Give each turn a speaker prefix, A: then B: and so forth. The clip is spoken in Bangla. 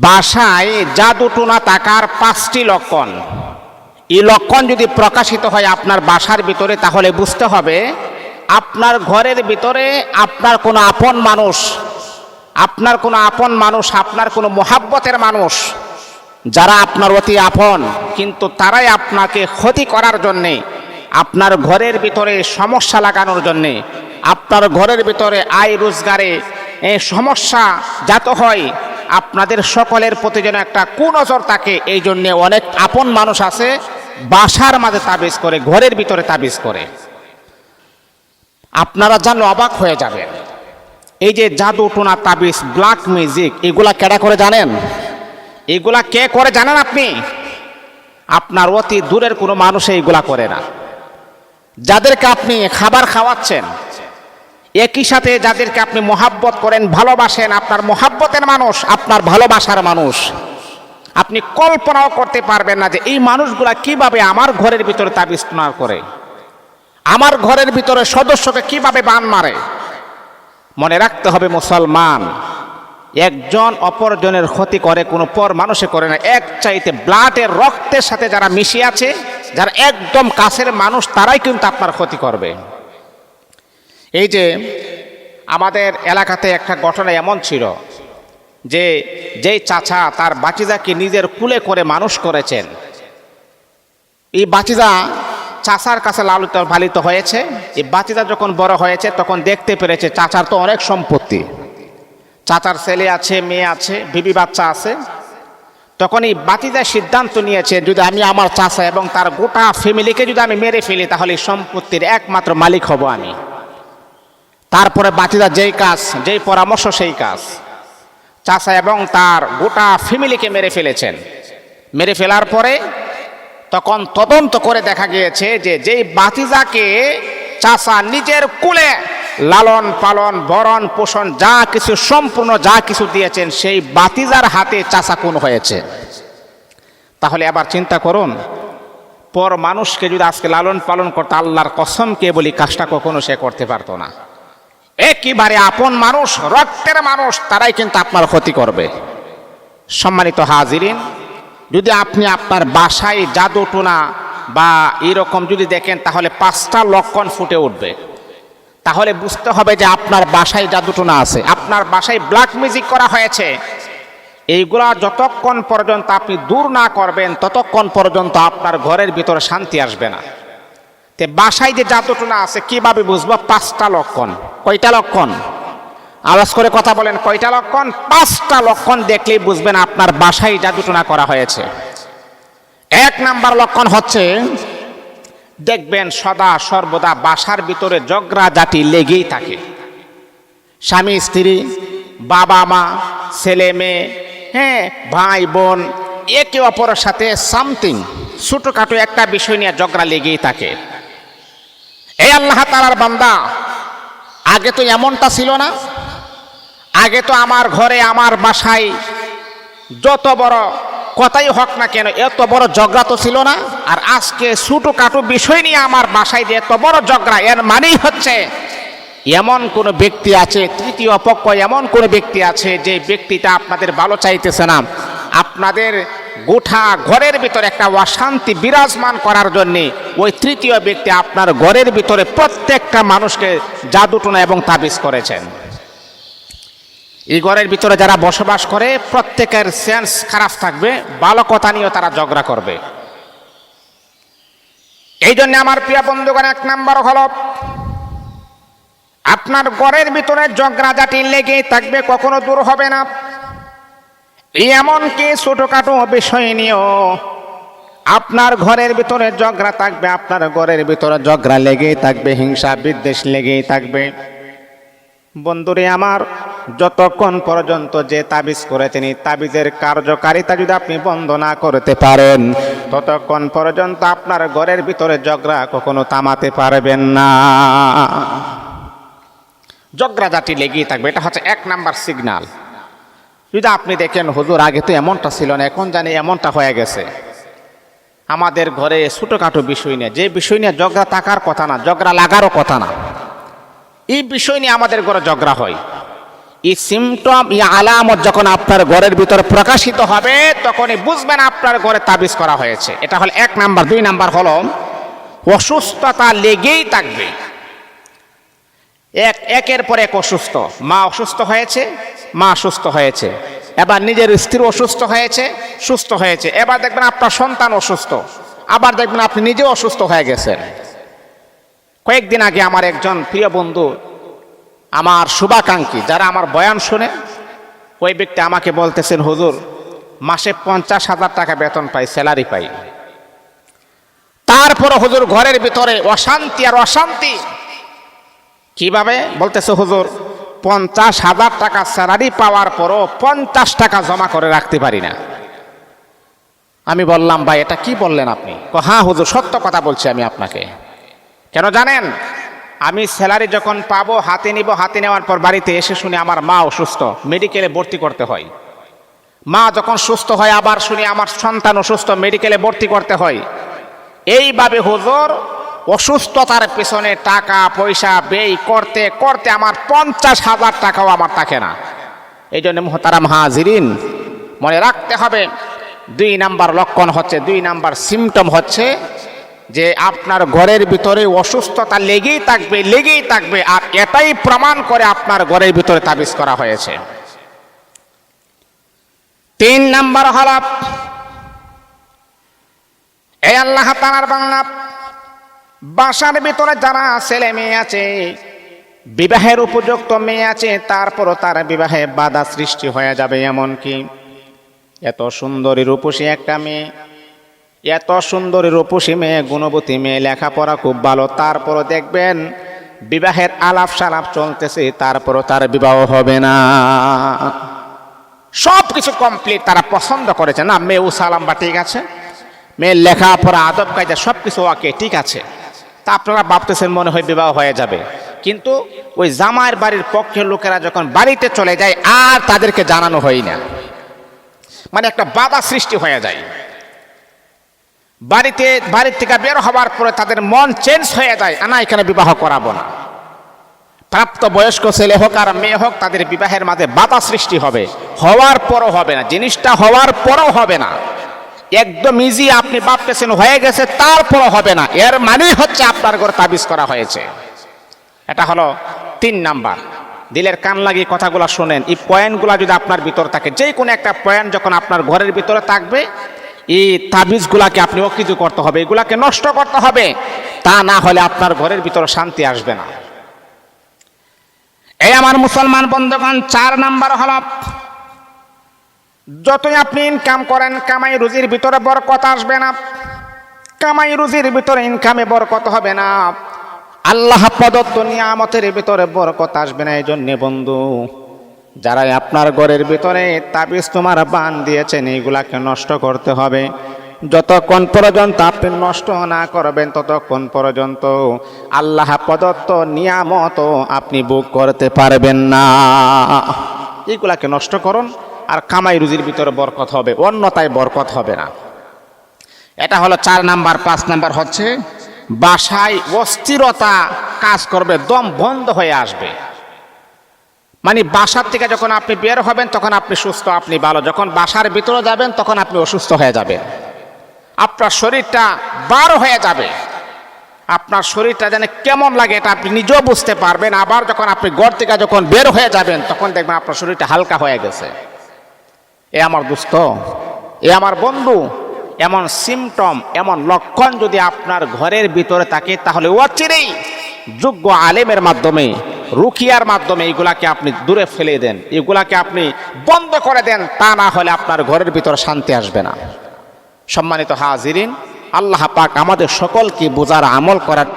A: বাসায় জাদুটোনা থাকার 5টি লক্ষণ। এই লক্ষণ যদি প্রকাশিত হয় আপনার বাসার ভিতরে, তাহলে বুঝতে হবে আপনার ঘরের ভিতরে আপনার কোনো আপন মানুষ, আপনার কোনো মোহাব্বতের মানুষ, যারা আপনার অতি আপন, কিন্তু তারাই আপনাকে ক্ষতি করার জন্যে, আপনার ঘরের ভিতরে সমস্যা লাগানোর জন্যে, আপনার ঘরের ভিতরে আয় রোজগারে সমস্যা যাতে হয়, আপনাদের সকলের প্রতি যেন একটা কুনজর থাকে, এই জন্যে অনেক আপন মানুষ আছে বাসার মাঝে তাবিজ করে, ঘরের ভিতরে তাবিজ করে। আপনারা জানলে অবাক হয়ে যাবেন। এই যে জাদু টোনা তাবিজ, ব্ল্যাক ম্যাজিক, এগুলা কেডা করে জানেন? এগুলা কে করে জানেন আপনি? আপনার অতি দূরের কোনো মানুষ এইগুলা করে না। যাদেরকে আপনি খাবার খাওয়াচ্ছেন, একই সাথে যাদেরকে আপনি মোহাব্বত করেন, ভালোবাসেন, আপনার মোহাব্বতের মানুষ, আপনার ভালোবাসার মানুষ, আপনি কল্পনাও করতে পারবেন না যে এই মানুষগুলা কিভাবে আমার ঘরের ভিতরে তাবিজ টোনা করে, আমার ঘরের ভিতরে সদস্যকে কিভাবে বান মারে। মনে রাখতে হবে, মুসলমান একজন অপরজনের ক্ষতি করে, কোনো পর মানুষে করে না। এক চাইতে ব্লাডের রক্তের সাথে যারা মিশে আছে, যারা একদম কাছের মানুষ, তারাই কিন্তু আপনার ক্ষতি করবে। এই যে আমাদের এলাকাতে একটা ঘটনা এমন ছিল যে যেই চাচা তার বাচিদাকে নিজের কুলে করে মানুষ করেছেন, এই বাচিদা চাচার কাছে লালিত পালিত হয়েছে। এই বাচিদা যখন বড় হয়েছে তখন দেখতে পেরেছে চাচার তো অনেক সম্পত্তি, চাচার ছেলে আছে, মেয়ে আছে, বিবি বাচ্চা আছে। তখন এই বাচিদা সিদ্ধান্ত নিয়েছে, যদি আমি আমার চাচা এবং তার গোটা ফ্যামিলিকে যদি আমি মেরে ফেলি, তাহলে এই সম্পত্তির একমাত্র মালিক হব আমি। তারপরে বাচিদা যেই পরামর্শ সেই কাজ, চাচা এবং তার গোটা ফ্যামিলিকে মেরে ফেলেছেন। মেরে ফেলার পরে তখন তদন্ত করে দেখা গিয়েছে যে যেই বাতিজাকে চাচা নিজের কুলে লালন পালন ভরণ পোষণ যা কিছু সম্পূর্ণ যা কিছু দিয়েছেন, সেই বাতিজার হাতে চাচা খুন হয়েছে। তাহলে আবার চিন্তা করুন, পর মানুষকে যদি আজকে লালন পালন করতে, আল্লাহর কসমকে বলি, কাজটা কখনো সে করতে পারতো না। একেবারে আপন মানুষ, রক্তের মানুষ, তারাই কিন্তু আপনার ক্ষতি করবে। সম্মানিত হাজিরিন, যদি আপনি আপনার বাসায় জাদু টোনা বা এরকম যদি দেখেন, তাহলে 5টা লক্ষণ ফুটে উঠবে। তাহলে বুঝতে হবে যে আপনার বাসায় জাদু টোনা আছে, আপনার বাসায় ব্ল্যাক ম্যাজিক করা হয়েছে। এইগুলা যতক্ষণ পর্যন্ত আপনি দূর না করবেন, ততক্ষণ পর্যন্ত আপনার ঘরের ভিতরে শান্তি আসবে না। তে বাসায় যে জাদু টোনা আছে কিভাবে বুঝবো? 5টা লক্ষণ। কয়টা লক্ষণ? আওয়াজ করে কথা বলেন, কয়টা লক্ষণ? 5টা লক্ষণ দেখলেই বুঝবেন আপনার বাসায় জাদুটোনা করা হয়েছে। 1 নাম্বার লক্ষণ হচ্ছে, দেখবেন সদা সর্বদা বাসার ভিতরে ঝগড়াঝাটি লেগেই থাকে। স্বামী স্ত্রী, বাবা মা, ছেলে মেয়ে, ভাই বোন, একে অপরের সাথে সামথিং ছোটখাটো একটা বিষয় নিয়ে ঝগড়া লেগেই থাকে। এই আল্লাহ তাআলার বান্দা, আগে তো এমনটা ছিল না। আগে তো আমার ঘরে, আমার বাসায় যত বড় কথাই হোক না কেন, এত বড় ঝগড়া তো ছিল না। আর আজকে ছোটখাটো বিষয় নিয়ে আমার বাসায় যে এত বড় ঝগড়া, এর মানেই হচ্ছে এমন কোন ব্যক্তি আছে, তৃতীয় পক্ষ এমন কোন ব্যক্তি আছে, যে ব্যক্তিটা আপনাদের ভালো চাইতেছে না। আপনাদের গোটা ঘরের ভিতরে একটা অশান্তি বিরাজমান করার জন্য ওই তৃতীয় ব্যক্তি আপনার ঘরের ভিতরে প্রত্যেকটা মানুষকে জাদুটোনা এবং তাবিজ করেছেন। এই ঘরের ভিতরে যারা বসবাস করে, প্রত্যেকের সেন্স খারাপ থাকবে, ভালো কথা নিয়েও তারা ঝগড়া করবে। এই জন্য আমার প্রিয় বন্ধুগণ, 1 নাম্বার হলো, আপনার ঘরের ভিতরে ঝগড়াঝাটি লেগেই থাকবে, কখনো দূর হবে না। এমনকি ছোটখাটো বিষয় নিয়েও আপনার ঘরের ভিতরে ঝগড়া থাকবে, আপনার ঘরের ভিতরে ঝগড়া লেগেই থাকবে, হিংসা বিদ্বেষ লেগেই থাকবে। বন্ধুরে আমার, যতক্ষণ পর্যন্ত যে তাবিজ করেছেন, এই তাবিজের কার্যকারিতা যদি আপনি বন্ধ না করতে পারেন, ততক্ষণ পর্যন্ত আপনার ঘরের ভিতরে ঝগড়া কখনো থামাতে পারবেন না। ঝগড়াঝাটি লেগেই থাকবে, এটা হচ্ছে 1 নাম্বার সিগন্যাল। যদি আপনি দেখেন, হুজুর আগে তো এমনটা ছিল না, এখন জানি এমনটা হয়ে গেছে। আমাদের ঘরে ছোটখাটো বিষয় নিয়ে, যে বিষয় নিয়ে ঝগড়া থাকার কথা না, ঝগড়া লাগারও কথা না, এই বিষয় নিয়ে আমাদের ঘরে ঝগড়া হয়। এই সিমটম, এই আলামত যখন আপনার ঘরের ভিতরে প্রকাশিত হবে তখনই বুঝবেন আপনার ঘরে তাবিজ করা হয়েছে। এটা হলো 1 নাম্বার। 2 নাম্বার হলো অসুস্থতা লেগেই থাকবে, একের পর এক অসুস্থ। মা অসুস্থ হয়েছে, মা সুস্থ হয়েছে, এবার নিজের স্ত্রী অসুস্থ হয়েছে, সুস্থ হয়েছে, এবার দেখবেন আপনার সন্তান অসুস্থ, আবার দেখবেন আপনি নিজেও অসুস্থ হয়ে গেছেন। কয়েকদিন আগে আমার একজন প্রিয় বন্ধু, আমার শুভাকাঙ্ক্ষী, যারা আমার বয়ান শুনে, ওই ব্যক্তি আমাকে বলতেছেন, হুজুর মাসে 50,000 টাকা বেতন পাই, স্যালারি পাই, তারপরে হুজুর ঘরের ভিতরে অশান্তি আর অশান্তি। কিভাবে? বলতেছে, হুজুর 50,000 টাকা স্যালারি পাওয়ার পরও 50 টাকা জমা করে রাখতে পারি না। আমি বললাম, ভাই এটা কি বললেন আপনি? হ্যাঁ হুজুর, সত্য কথা বলছি আমি আপনাকে। কেন জানেন? আমি স্যালারি যখন পাবো হাতে নিব, হাতে নেওয়ার পর বাড়িতে এসে শুনি আমার মা অসুস্থ, মেডিকেলে ভর্তি করতে হয়। মা যখন সুস্থ হয় আবার শুনি আমার সন্তান অসুস্থ, মেডিকেলে ভর্তি করতে হয়। এইভাবে হুজুর অসুস্থতার পেছনে টাকা পয়সা ব্যয় করতে করতে আমার 50,000 টাকাও আমার থাকে না। এই জন্য মুহতারাম হাজিরিন, মনে রাখতে হবে 2 নাম্বার লক্ষণ হচ্ছে, 2 নাম্বার সিমটম হচ্ছে যে আপনার ঘরের ভিতরে অসুস্থতা লেগেই থাকবে, লেগেই থাকবে, আর এটাই প্রমাণ করে আপনার ঘরের ভিতরে তাবিজ করা হয়েছে। 3 নাম্বার হল, এই আল্লাহ তাআলার বান্দা, বাসার ভিতরে যারা ছেলে মেয়ে আছে, বিবাহের উপযুক্ত মেয়ে আছে, তারপরও তার বিবাহে বাধা সৃষ্টি হয়ে যাবে। এমনকি এত সুন্দরী রূপসী একটা মেয়ে, এত সুন্দরী রূপসী মেয়ে, গুণবতী মেয়ে, লেখাপড়া খুব ভালো, তারপরও দেখবেন বিবাহের আলাপ সালাপ চলতেছে, তারপরও তার বিবাহ হবে না। সব কিছু কমপ্লিট, তারা পছন্দ করেছে, না মেয়ে সালাম বা ঠিক আছে, মেয়ের লেখাপড়া আদব কায়দা সব কিছু ওকে ঠিক আছে, তা আপনারা ভাবতেছেন মনে হয় বিবাহ হয়ে যাবে। কিন্তু ওই জামাইয়ের বাড়ির পক্ষের লোকেরা যখন বাড়িতে চলে যায় আর তাদেরকে জানানো হয় না, মানে একটা বাধা সৃষ্টি হয়ে যায়। বাড়ির থেকে বের হবার পরে তাদের মন চেঞ্জ হয়ে যায়, না এখানে বিবাহ করাবো না। প্রাপ্ত বয়স্ক ছেলে হোক আর মেয়ে হোক, তাদের বিবাহের মাঝে বাধা সৃষ্টি হবে, হওয়ার পরও হবে না, জিনিসটা হওয়ার পরও হবে না। একদম ইজি, আপনি ভাবতেছেন হয়ে গেছে তারপরও হবে না, এর মানেই হচ্ছে আপনার ঘরে তাবিজ করা হয়েছে। এটা হলো 3 নাম্বার। দিলের কান লাগিয়ে কথাগুলো শোনেন। এই পয়েন্টগুলো যদি আপনার ভিতর থাকে, যে কোনো একটা পয়েন্ট যখন আপনার ঘরের ভিতরে থাকবে, এই তাবিজগুলাকে আপনি অকিজু করতে হবে, এগুলাকে নষ্ট করতে হবে, তা না হলে আপনার ঘরের ভিতরে শান্তি আসবে না। এই আমার মুসলমান বন্ধুগণ, 4 নাম্বার হলো, যতই আপনি ইনকাম করেন, কামাই রুজির ভিতরে বরকত আসবে না। কামাই রুজির ভিতরে, ইনকামে বরকত হবে না, আল্লাহ প্রদত্ত নিয়ামতের ভিতরে বরকত আসবে না। এই জন্য বন্ধু, যারা আপনার ঘরের ভিতরে তাবিজ তোমার বান দিয়েছেন, এইগুলাকে নষ্ট করতে হবে। যতক্ষণ পর্যন্ত আপনি নষ্ট না করবেন, ততক্ষণ পর্যন্ত আল্লাহ প্রদত্ত নিয়ামত আপনি ভোগ করতে পারবেন না। এইগুলাকে নষ্ট করুন, আর কামাই রুজির ভিতরে বরকত হবে, অন্যতায় বরকত হবে না। এটা হলো 4 নাম্বার। 5 নাম্বার হচ্ছে, বাসায় অস্থিরতা কাজ করবে, দম বন্ধ হয়ে আসবে। মানে বাসার থেকে যখন আপনি বের হবেন তখন আপনি সুস্থ, আপনি ভালো, যখন বাসার ভিতরে যাবেন তখন আপনি অসুস্থ হয়ে যাবেন। আপনার শরীরটা বার হয়ে যাবে, আপনার শরীরটা যেন কেমন লাগে এটা আপনি নিজেও বুঝতে পারবেন। আবার যখন আপনি ঘর থেকে যখন বের হয়ে যাবেন তখন দেখবেন আপনার শরীরটা হালকা হয়ে গেছে। এ আমার দোস্ত, এ আমার বন্ধু, এমন সিমটম, এমন লক্ষণ যদি আপনার ঘরের ভিতরে থাকে, তাহলে অচিরেই যোগ্য আলেমের মাধ্যমে, রুকিয়ার মাধ্যমে এগুলাকে আপনি দূরে ফেলে দেন, এগুলাকে আপনি বন্ধ করে দেন, তা না হলে আপনার ঘরের ভিতরে শান্তি আসবে না। সম্মানিত হাজিরিন, আল্লাহ পাক আমাদের সকলকে বোঝার আমল করার